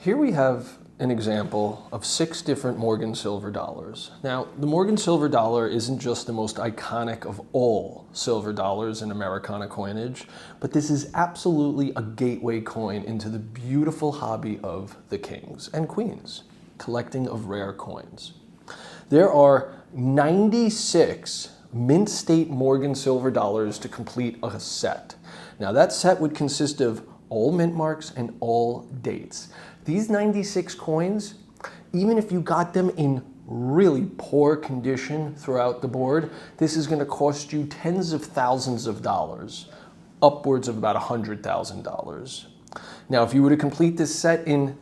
Here we have an example of 6 different Morgan silver dollars. Now, the Morgan silver dollar isn't just the most iconic of all silver dollars in Americana coinage, but this is absolutely a gateway coin into the beautiful hobby of the kings and queens, collecting of rare coins. There are 96 mint state Morgan silver dollars to complete a set. Now, that set would consist of all mint marks and all dates. These 96 coins, even if you got them in really poor condition throughout the board, this is going to cost you tens of thousands of dollars, upwards of about $100,000. Now, if you were to complete this set in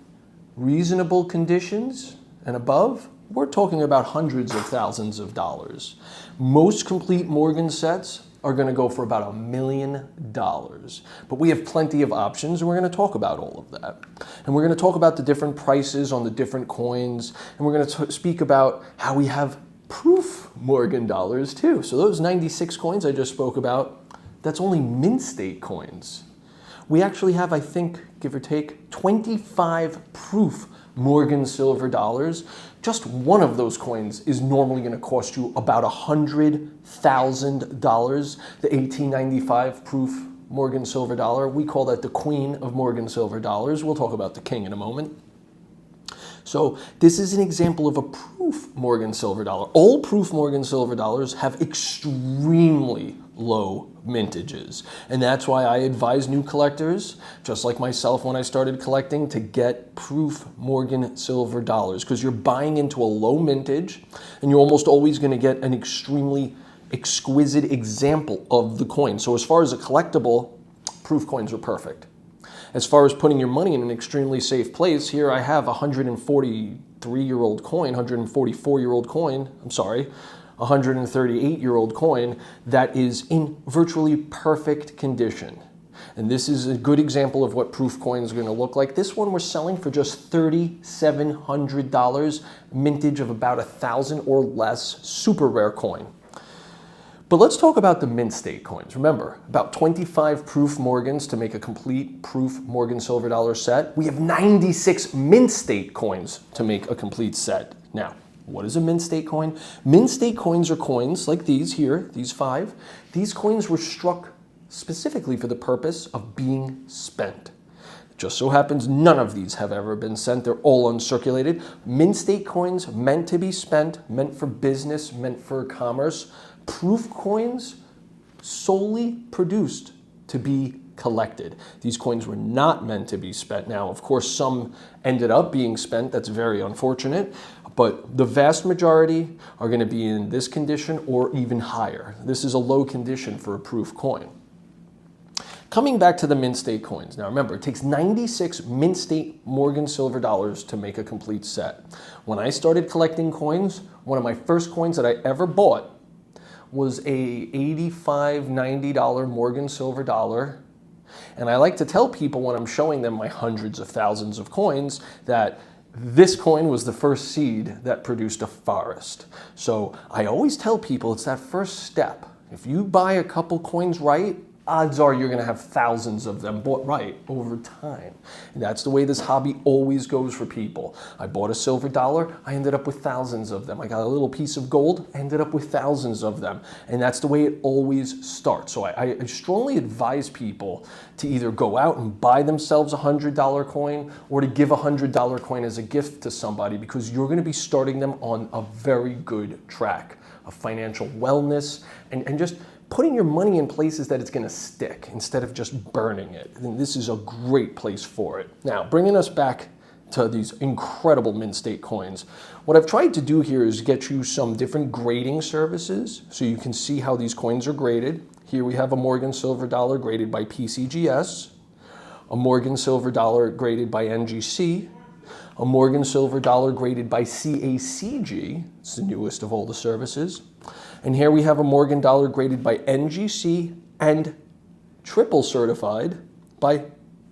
reasonable conditions and above, we're talking about hundreds of thousands of dollars. Most complete Morgan sets are going to go for about $1 million. But we have plenty of options, and we're going to talk about all of that. And we're going to talk about the different prices on the different coins, and we're going to speak about how we have proof Morgan dollars too. So those 96 coins I just spoke about, that's only mint state coins. We actually have, I think, give or take, 25 proof Morgan silver dollars. Just one of those coins is normally going to cost you about $100,000. The 1895 proof Morgan silver dollar, we call that the queen of Morgan silver dollars. We'll talk about the king in a moment. So this is an example of a proof Morgan silver dollar. All proof Morgan silver dollars have extremely low mintages. And that's why I advise new collectors, just like myself when I started collecting, to get proof Morgan silver dollars, because you're buying into a low mintage and you're almost always going to get an extremely exquisite example of the coin. So as far as a collectible, proof coins are perfect. As far as putting your money in an extremely safe place, here I have a 143-year-old coin, 144-year-old coin, I'm sorry, 138-year-old coin that is in virtually perfect condition. And this is a good example of what proof coins are going to look like. This one we're selling for just $3,700, mintage of about 1,000 or less, super rare coin. But let's talk about the mint state coins. Remember, about 25 proof Morgans to make a complete proof Morgan silver dollar set. We have 96 mint state coins to make a complete set. Now, what is a mint state coin? Mint state coins are coins like these here, these 5. These coins were struck specifically for the purpose of being spent. It just so happens none of these have ever been sent. They're all uncirculated. Mint state coins meant to be spent, meant for business, meant for commerce. Proof coins solely produced to be collected. These coins were not meant to be spent. Now, of course, some ended up being spent. That's very unfortunate. But the vast majority are going to be in this condition or even higher. This is a low condition for a proof coin. Coming back to the mint state coins. Now remember, it takes 96 mint state Morgan silver dollars to make a complete set. When I started collecting coins, one of my first coins that I ever bought was a $85, $90 Morgan silver dollar. And I like to tell people when I'm showing them my hundreds of thousands of coins that this coin was the first seed that produced a forest. So I always tell people it's that first step. If you buy a couple coins right, odds are you're going to have thousands of them bought right over time. And that's the way this hobby always goes for people. I bought a silver dollar, I ended up with thousands of them. I got a little piece of gold, ended up with thousands of them. And that's the way it always starts. So I strongly advise people to either go out and buy themselves a $100 coin or to give a $100 coin as a gift to somebody, because you're going to be starting them on a very good track of financial wellness and just putting your money in places that it's going to stick instead of just burning it. And this is a great place for it. Now, bringing us back to these incredible mint state coins, what I've tried to do here is get you some different grading services so you can see how these coins are graded. Here we have a Morgan silver dollar graded by PCGS, a Morgan silver dollar graded by NGC, a Morgan silver dollar graded by CACG, it's the newest of all the services. And here we have a Morgan dollar graded by NGC and triple certified by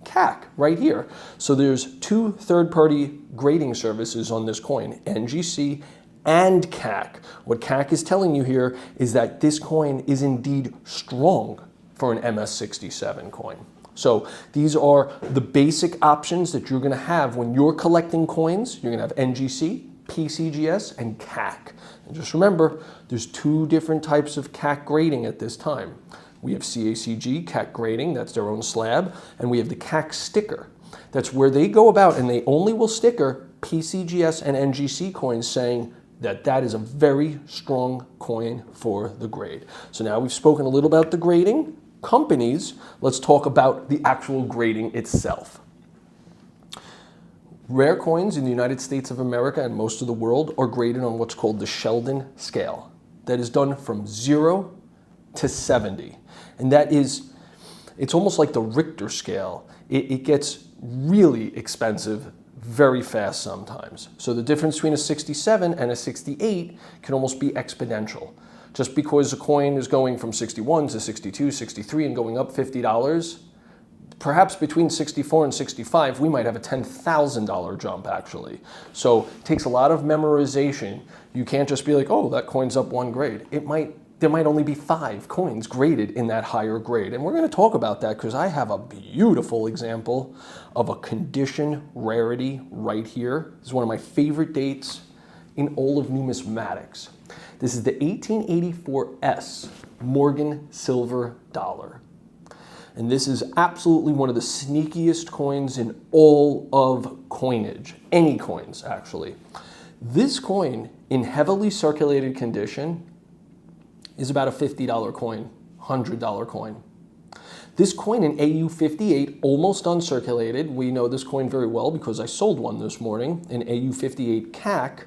CAC right here. So there's 2 third-party grading services on this coin, NGC and CAC. What CAC is telling you here is that this coin is indeed strong for an MS-67 coin. So these are the basic options that you're going to have when you're collecting coins. You're going to have NGC, PCGS, and CAC. And just remember, there's two different types of CAC grading at this time. We have CACG, CAC grading, that's their own slab, and we have the CAC sticker. That's where they go about and they only will sticker PCGS and NGC coins, saying that that is a very strong coin for the grade. So now we've spoken a little about the grading companies. Let's talk about the actual grading itself. Rare coins in the United States of America and most of the world are graded on what's called the Sheldon scale. That is done from 0 to 70. And that is, it's almost like the Richter scale. It gets really expensive very fast sometimes. So the difference between a 67 and a 68 can almost be exponential. Just because a coin is going from 61 to 62, 63 and going up $50, perhaps between 64 and 65, we might have a $10,000 jump actually. So it takes a lot of memorization. You can't just be like, oh, that coin's up one grade. There might only be 5 coins graded in that higher grade. And we're going to talk about that because I have a beautiful example of a condition rarity right here. This is one of my favorite dates in all of numismatics. This is the 1884 Morgan silver dollar. And this is absolutely one of the sneakiest coins in all of coinage, any coins actually. This coin in heavily circulated condition is about a $50 coin, $100 coin. This coin in AU58, almost uncirculated, we know this coin very well because I sold one this morning in AU58 CAC.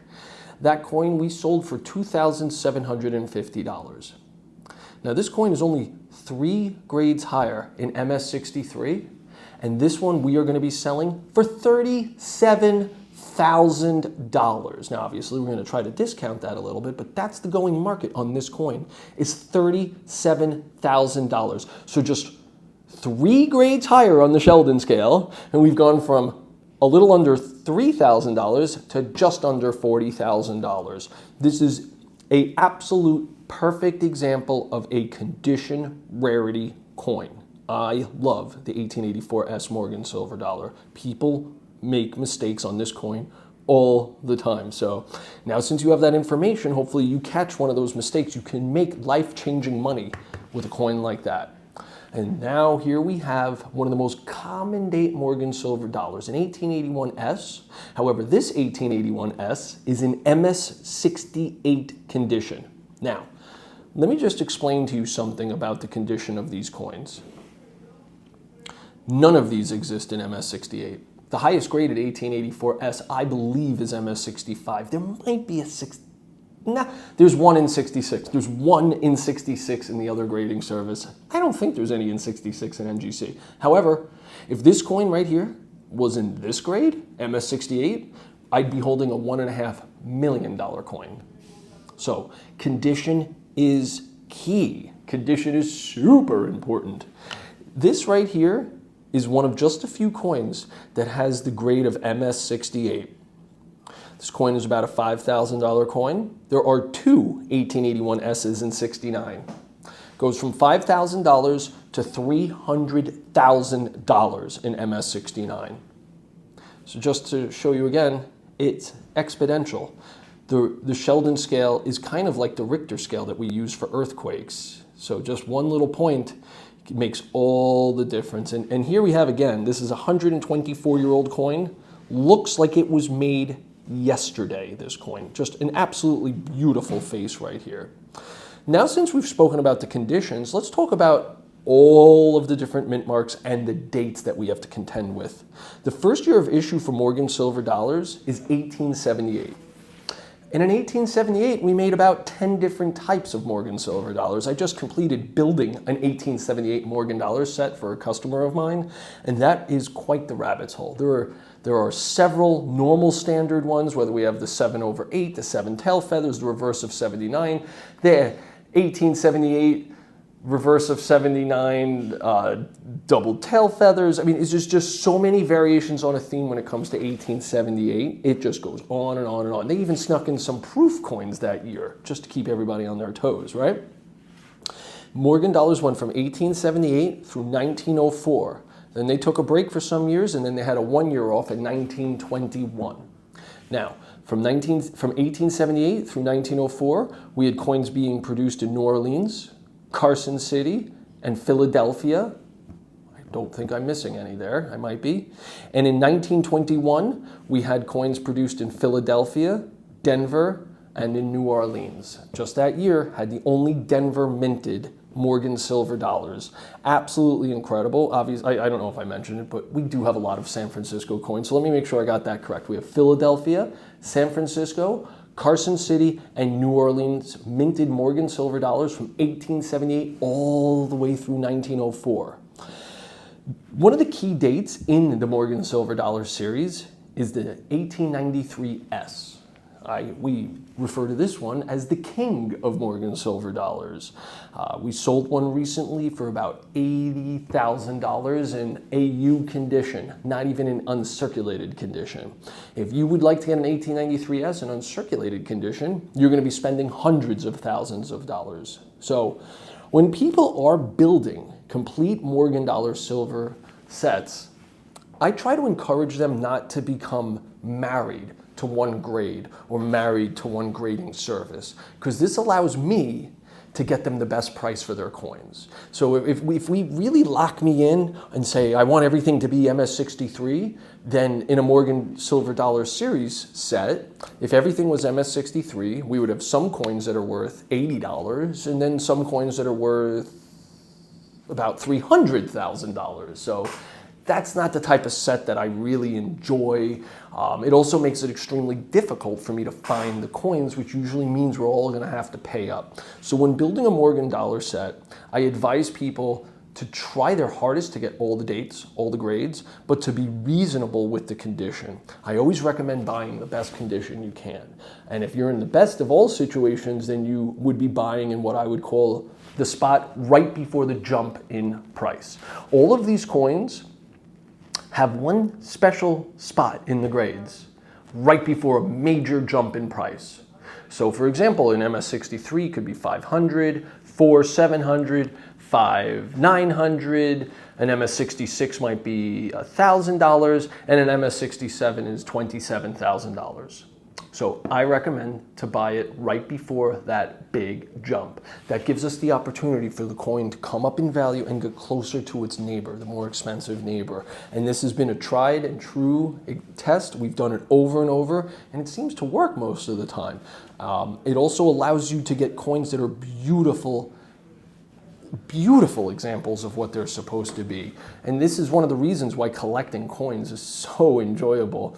That coin we sold for $2,750. Now this coin is only 3 grades higher in MS63, and this one we are going to be selling for $37,000. Now obviously we're going to try to discount that a little bit, but that's the going market on this coin, is $37,000. So just 3 grades higher on the Sheldon scale, and we've gone from a little under $3,000 to just under $40,000. This is an absolute perfect example of a condition rarity coin. I love the 1884 Morgan silver dollar. People make mistakes on this coin all the time. So now since you have that information, hopefully you catch one of those mistakes. You can make life-changing money with a coin like that. And now here we have one of the most common date Morgan silver dollars, an 1881S. However, this 1881S is in MS68 condition. Now, let me just explain to you something about the condition of these coins. None of these exist in MS68. The highest graded 1884S, I believe, is MS65. There might be a there's one in 66. There's one in 66 in the other grading service. I don't think there's any in 66 in NGC. However, if this coin right here was in this grade, MS68, I'd be holding a $1.5 million coin. So condition is key. Condition is super important. This right here is one of just a few coins that has the grade of MS68. This coin is about a $5,000 coin. There are 2 1881S's in 69. Goes from $5,000 to $300,000 in MS69. So just to show you again, it's exponential. The Sheldon scale is kind of like the Richter scale that we use for earthquakes. So just one little point makes all the difference. And here we have again, this is a 124-year-old coin. Looks like it was made yesterday, this coin. Just an absolutely beautiful face right here. Now, since we've spoken about the conditions, let's talk about all of the different mint marks and the dates that we have to contend with. The first year of issue for Morgan silver dollars is 1878. And in 1878, we made about 10 different types of Morgan silver dollars. I just completed building an 1878 Morgan dollar set for a customer of mine, and that is quite the rabbit's hole. There are several normal standard ones, whether we have the 7/8, the 7 tail feathers, the reverse of 79, the 1878 reverse of 79 double tail feathers. I mean, it's just so many variations on a theme when it comes to 1878. It just goes on and on and on. They even snuck in some proof coins that year just to keep everybody on their toes, right? Morgan dollars went from 1878 through 1904. Then they took a break for some years, and then they had a 1 year off in 1921. Now, from 1878 through 1904, we had coins being produced in New Orleans, Carson City, and Philadelphia. I don't think I'm missing any there. I might be. And in 1921, we had coins produced in Philadelphia, Denver, and in New Orleans. Just that year, had the only Denver minted Morgan silver dollars. Absolutely incredible. Obviously, I don't know if I mentioned it, but we do have a lot of San Francisco coins. So let me make sure I got that correct. We have Philadelphia, San Francisco, Carson City, and New Orleans minted Morgan silver dollars from 1878 all the way through 1904. One of the key dates in the Morgan silver dollar series is the 1893S. We refer to this one as the king of Morgan silver dollars. We sold one recently for about $80,000 in AU condition, not even in uncirculated condition. If you would like to get an 1893S in uncirculated condition, you're going to be spending hundreds of thousands of dollars. So when people are building complete Morgan dollar silver sets, I try to encourage them not to become married to one grade or married to one grading service, because this allows me to get them the best price for their coins. So if we really lock me in and say, I want everything to be MS63, then in a Morgan silver dollar series set, if everything was MS63, we would have some coins that are worth $80 and then some coins that are worth about $300,000. So that's not the type of set that I really enjoy. It also makes it extremely difficult for me to find the coins, which usually means we're all going to have to pay up. So when building a Morgan dollar set, I advise people to try their hardest to get all the dates, all the grades, but to be reasonable with the condition. I always recommend buying the best condition you can. And if you're in the best of all situations, then you would be buying in what I would call the spot right before the jump in price. All of these coins have one special spot in the grades right before a major jump in price. So for example, an MS63 could be 500, 4 700, 5 900, an MS66 might be $1,000, and an MS67 is $27,000. So I recommend to buy it right before that big jump. That gives us the opportunity for the coin to come up in value and get closer to its neighbor, the more expensive neighbor. And this has been a tried and true test. We've done it over and over, and it seems to work most of the time. It also allows you to get coins that are beautiful examples of what they're supposed to be. And this is one of the reasons why collecting coins is so enjoyable.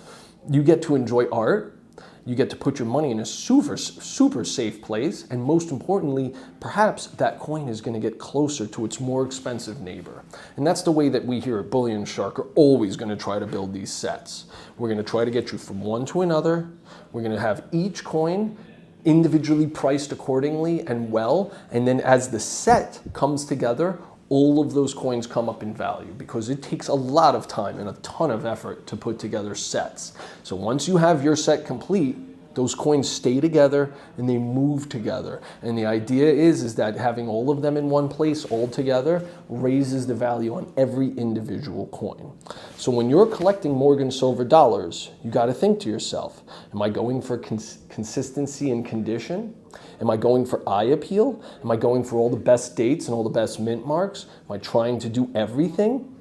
You get to enjoy art. You get to put your money in a super safe place, and most importantly, perhaps that coin is going to get closer to its more expensive neighbor. And that's the way that we here at Bullion Shark are always going to try to build these sets. We're going to try to get you from one to another. We're going to have each coin individually priced accordingly and well, and then as the set comes together, all of those coins come up in value, because it takes a lot of time and a ton of effort to put together sets. So once you have your set complete, those coins stay together and they move together. And the idea is that having all of them in one place all together raises the value on every individual coin. So when you're collecting Morgan silver dollars, you got to think to yourself, am I going for consistency and condition? Am I going for eye appeal? Am I going for all the best dates and all the best mint marks? Am I trying to do everything?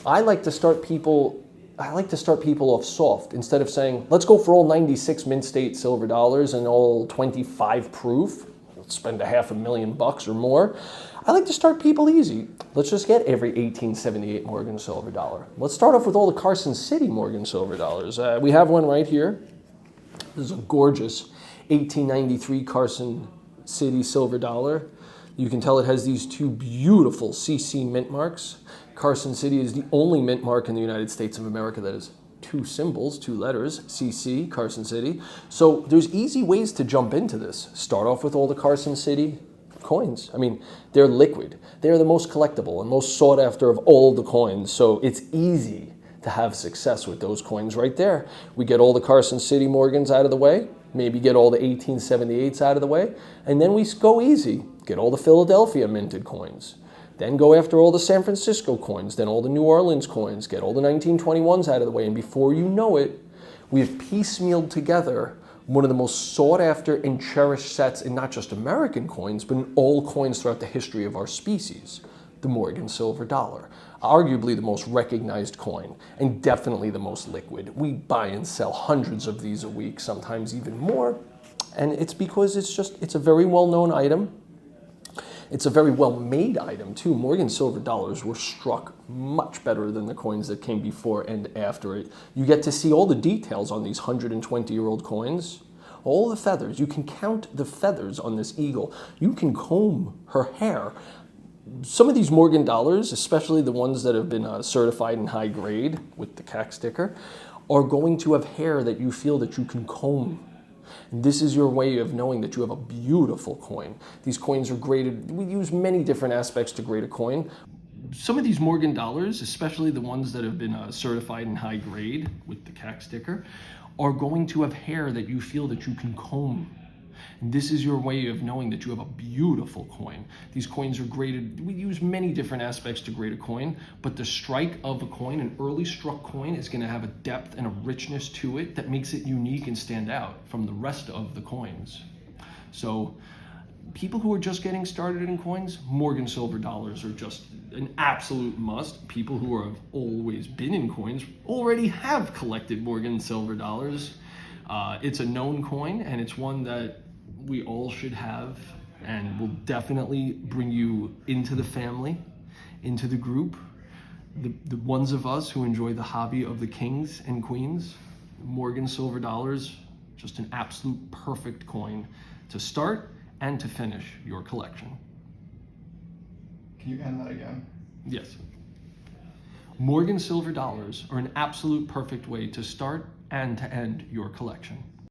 I like to start people off soft. Instead of saying, let's go for all 96 mint state silver dollars and all 25 proof, let's spend $500,000 or more. I like to start people easy. Let's just get every 1878 Morgan silver dollar. Let's start off with all the Carson City Morgan silver dollars. We have one right here. This is a gorgeous 1893 Carson City silver dollar. You can tell it has these two beautiful CC mint marks. Carson City is the only mint mark in the United States of America that has two symbols, two letters, CC, Carson City. So there's easy ways to jump into this. Start off with all the Carson City coins. I mean, they're liquid. They're the most collectible and most sought after of all the coins. So it's easy to have success with those coins right there. We get all the Carson City Morgans out of the way, maybe get all the 1878s out of the way, and then we go easy. Get all the Philadelphia minted coins. Then go after all the San Francisco coins, then all the New Orleans coins, get all the 1921s out of the way, and before you know it, we have piecemealed together one of the most sought after and cherished sets in not just American coins, but in all coins throughout the history of our species, the Morgan silver dollar. Arguably the most recognized coin, and definitely the most liquid. We buy and sell hundreds of these a week, sometimes even more, and it's because it's a very well-known item. It's a very well-made item too. Morgan silver dollars were struck much better than the coins that came before and after it. You get to see all the details on these 120-year-old coins. All the feathers. You can count the feathers on this eagle. You can comb her hair. Some of these Morgan dollars, especially the ones that have been certified in high grade with the CAC sticker, are going to have hair that you feel that you can comb. And this is your way of knowing that you have a beautiful coin. These coins are graded. We use many different aspects to grade a coin. Some of these Morgan dollars, especially the ones that have been certified in high grade with the CAC sticker, are going to have hair that you feel that you can comb. And this is your way of knowing that you have a beautiful coin. These coins are graded. We use many different aspects to grade a coin, but the strike of a coin, an early struck coin, is going to have a depth and a richness to it that makes it unique and stand out from the rest of the coins. So people who are just getting started in coins, Morgan silver dollars are just an absolute must. People who have always been in coins already have collected Morgan silver dollars. It's a known coin, and it's one that we all should have, and will definitely bring you into the family, into the group. The ones of us who enjoy the hobby of the kings and queens, Morgan silver dollars, just an absolute perfect coin to start and to finish your collection. Can you end that again? Yes. Morgan silver dollars are an absolute perfect way to start and to end your collection.